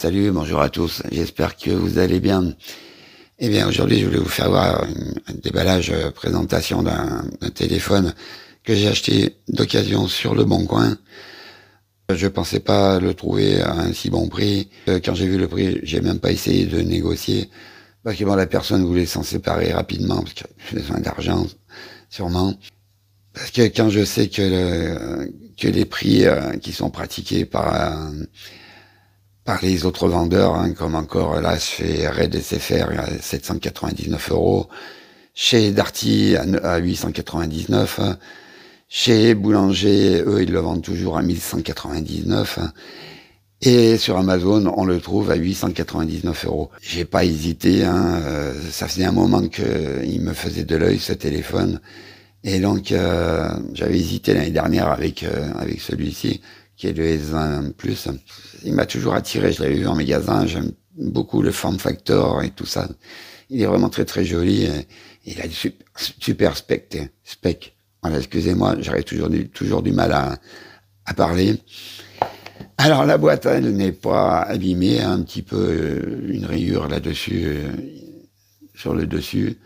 Salut, bonjour à tous, j'espère que vous allez bien. Eh bien, aujourd'hui, je voulais vous faire voir un déballage, présentation d'un téléphone que j'ai acheté d'occasion sur le Bon Coin. Je pensais pas le trouver à un si bon prix. Quand j'ai vu le prix, j'ai même pas essayé de négocier. Parce que bon, la personne voulait s'en séparer rapidement, parce que j'ai besoin d'argent, sûrement. Parce que quand je sais que les prix qui sont pratiqués par les autres vendeurs, hein, comme encore là chez Red SFR à 799 euros, chez Darty à 899, hein, chez Boulanger, eux ils le vendent toujours à 1199, hein, et sur Amazon on le trouve à 899 euros. J'ai pas hésité, hein, ça faisait un moment que il me faisait de l'œil ce téléphone, et donc j'avais hésité l'année dernière avec celui-ci qui est le S20 Plus. Il m'a toujours attiré, je l'avais vu en magasin, j'aime beaucoup le form factor et tout ça. Il est vraiment très très joli, et il a du super spec. Voilà, excusez-moi, j'aurais toujours du mal à parler. Alors la boîte, elle n'est pas abîmée, un petit peu une rayure là-dessus, sur le dessus.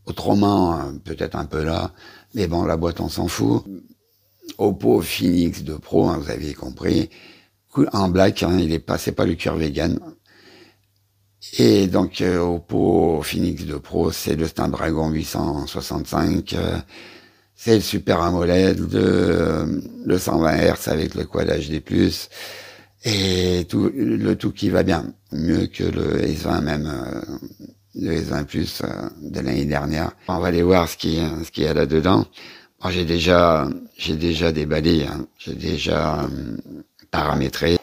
Autrement, peut-être un peu là, mais bon, la boîte on s'en fout. Oppo Phoenix 2 Pro, hein, vous avez compris, en black, hein, c'est pas le cuir vegan. Et donc Oppo Phoenix 2 Pro, c'est le Snapdragon 865, c'est le Super AMOLED, le 120 Hz avec le Quad HD+, et le tout qui va bien, mieux que le S20 même, le S20 Plus de l'année dernière. On va aller voir ce qu'il y a là-dedans. Bon, j'ai déjà déballé, hein, j'ai déjà paramétré.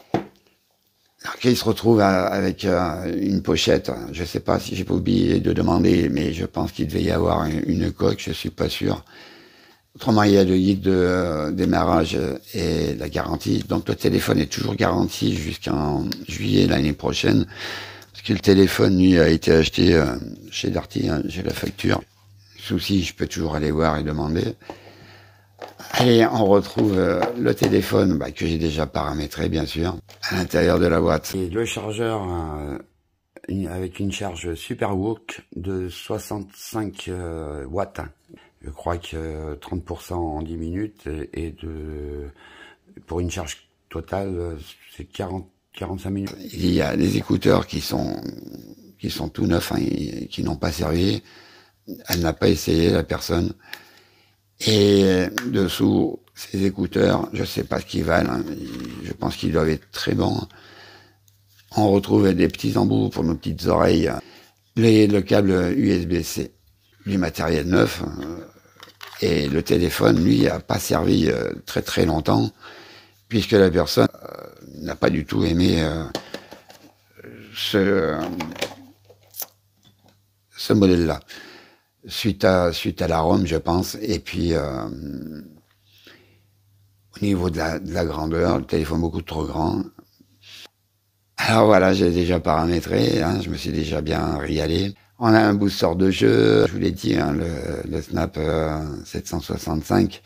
Alors qu'il se retrouve avec une pochette, je sais pas si j'ai pas oublié de demander, mais je pense qu'il devait y avoir une coque, je suis pas sûr. Autrement, il y a le guide de démarrage et la garantie. Donc le téléphone est toujours garanti jusqu'en juillet l'année prochaine, parce que le téléphone, lui, a été acheté chez Darty, hein, j'ai la facture. Souci, je peux toujours aller voir et demander. Allez, on retrouve le téléphone que j'ai déjà paramétré, bien sûr, à l'intérieur de la boîte. Et le chargeur avec une charge Superwook de 65 watts. Je crois que 30% en 10 minutes et pour une charge totale, c'est 45 minutes. Il y a des écouteurs qui sont tout neufs, hein, et qui n'ont pas servi. Elle n'a pas essayé, la personne. Et dessous, ces écouteurs, je sais pas ce qu'ils valent, hein, je pense qu'ils doivent être très bons. On retrouve des petits embouts pour nos petites oreilles, le câble USB-C, du matériel neuf, et le téléphone, lui, a pas servi très très longtemps, puisque la personne n'a pas du tout aimé ce modèle-là. Suite à l'arôme, je pense, et puis au niveau de la grandeur, le téléphone beaucoup trop grand. Alors voilà, j'ai déjà paramétré, hein, je me suis déjà bien régalé. On a un booster de jeu, je vous l'ai dit, hein, le Snap 765.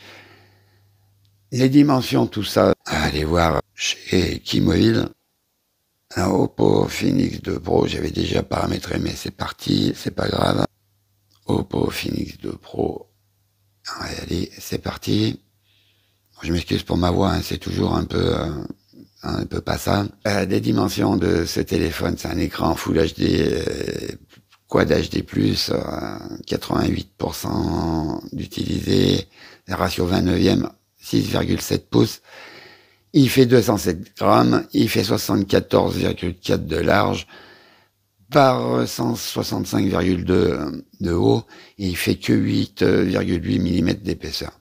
Les dimensions, tout ça, allez voir chez Keymovil. Un Oppo Phoenix 2 Pro, j'avais déjà paramétré, mais c'est parti, c'est pas grave. Oppo Phoenix 2 Pro. Allez, c'est parti. Je m'excuse pour ma voix, hein, c'est toujours un peu pas ça. Des dimensions de ce téléphone, c'est un écran Full HD, Quad HD+, 88% d'utilisé, ratio 29e, 6,7 pouces. Il fait 207 grammes, il fait 74,4 de large, par 165,2 de haut, et il fait que 8,8 mm d'épaisseur.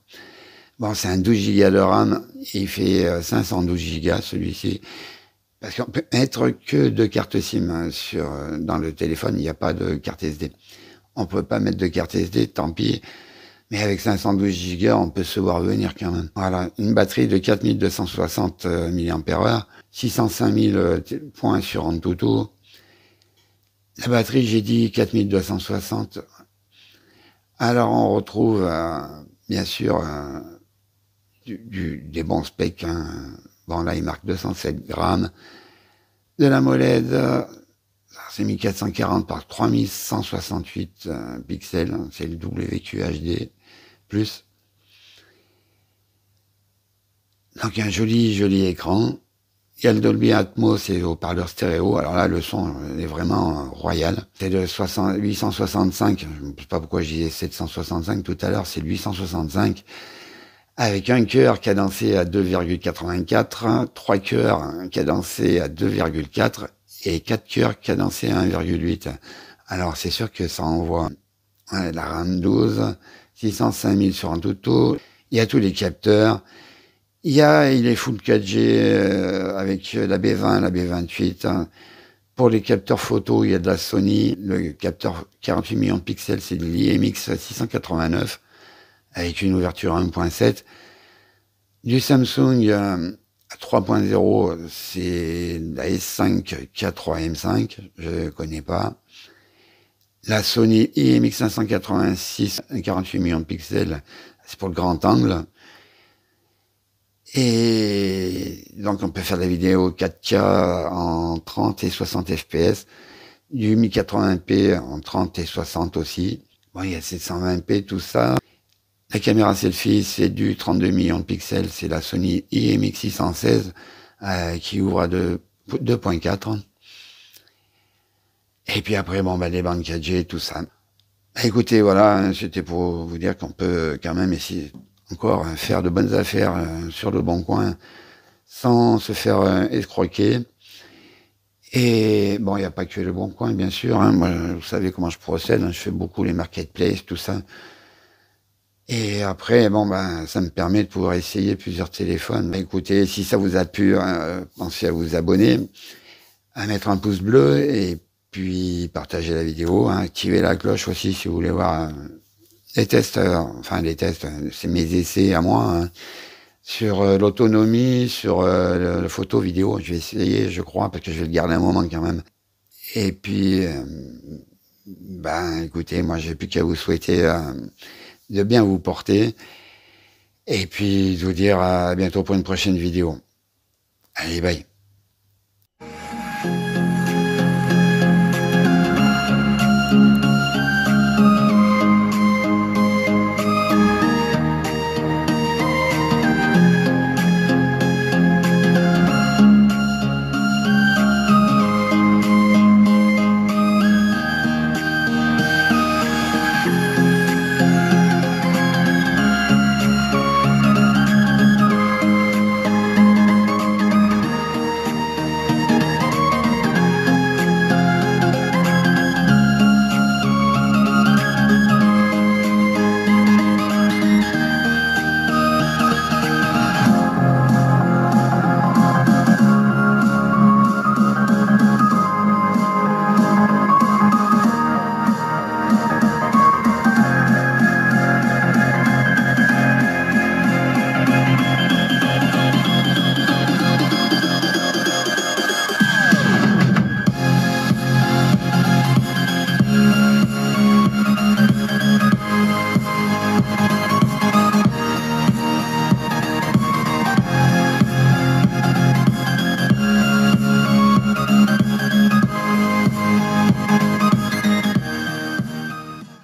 Bon, c'est un 12 Go de RAM, et il fait 512 Go celui-ci, parce qu'on peut mettre que deux cartes SIM, hein, dans le téléphone, il n'y a pas de carte SD. On peut pas mettre de carte SD, tant pis, mais avec 512 Go, on peut se voir venir quand même. Voilà, une batterie de 4260 mAh, 605 000 points sur AnTuTu. La batterie, j'ai dit 4260. Alors, on retrouve, bien sûr, des bons specs, hein. Bon, là, il marque 207 grammes. de la MOLED, c'est 1440 par 3168 pixels, c'est le WQHD+. Donc un joli écran. Il y a le Dolby Atmos et haut-parleur stéréo. Alors là, le son est vraiment royal. C'est de 865. Je ne sais pas pourquoi je disais 765 tout à l'heure. C'est le 865 avec un cœur cadencé à 2,84, 3 cœurs cadencés à 2,4 et 4 cœurs cadencés à 1,8. Alors c'est sûr que ça envoie la RAM 12, 605 000 sur Antutu. Il y a tous les capteurs. Il est full 4G avec la B20, la B28. Pour les capteurs photo, il y a de la Sony. Le capteur 48 millions de pixels, c'est de l'IMX 689 avec une ouverture 1.7. Du Samsung 3.0, c'est la S5 K3M5, je connais pas. La Sony IMX 586, 48 millions de pixels, c'est pour le grand angle. Et donc on peut faire des vidéos 4K en 30 et 60 fps, du 1080p en 30 et 60 aussi. Bon, il y a 720p, tout ça. La caméra selfie, c'est du 32 millions de pixels, c'est la Sony IMX 616 qui ouvre à 2.4. Et puis après, bon, les bandes 4G, tout ça. Écoutez, voilà, c'était pour vous dire qu'on peut quand même essayer encore faire de bonnes affaires sur le bon coin sans se faire escroquer. Et bon, il n'y a pas que le bon coin, bien sûr. Hein. Moi, vous savez comment je procède. Hein. Je fais beaucoup les marketplaces, tout ça. Et après, bon, ça me permet de pouvoir essayer plusieurs téléphones. Écoutez, si ça vous a plu, pensez à vous abonner, à mettre un pouce bleu et puis partager la vidéo. Hein. Activez la cloche aussi si vous voulez voir les tests, c'est mes essais à moi, hein, sur l'autonomie, sur le photo, vidéo. Je vais essayer, je crois, parce que je vais le garder un moment quand même. Et puis, écoutez, moi, j'ai plus qu'à vous souhaiter de bien vous porter. Et puis, de vous dire à bientôt pour une prochaine vidéo. Allez, bye.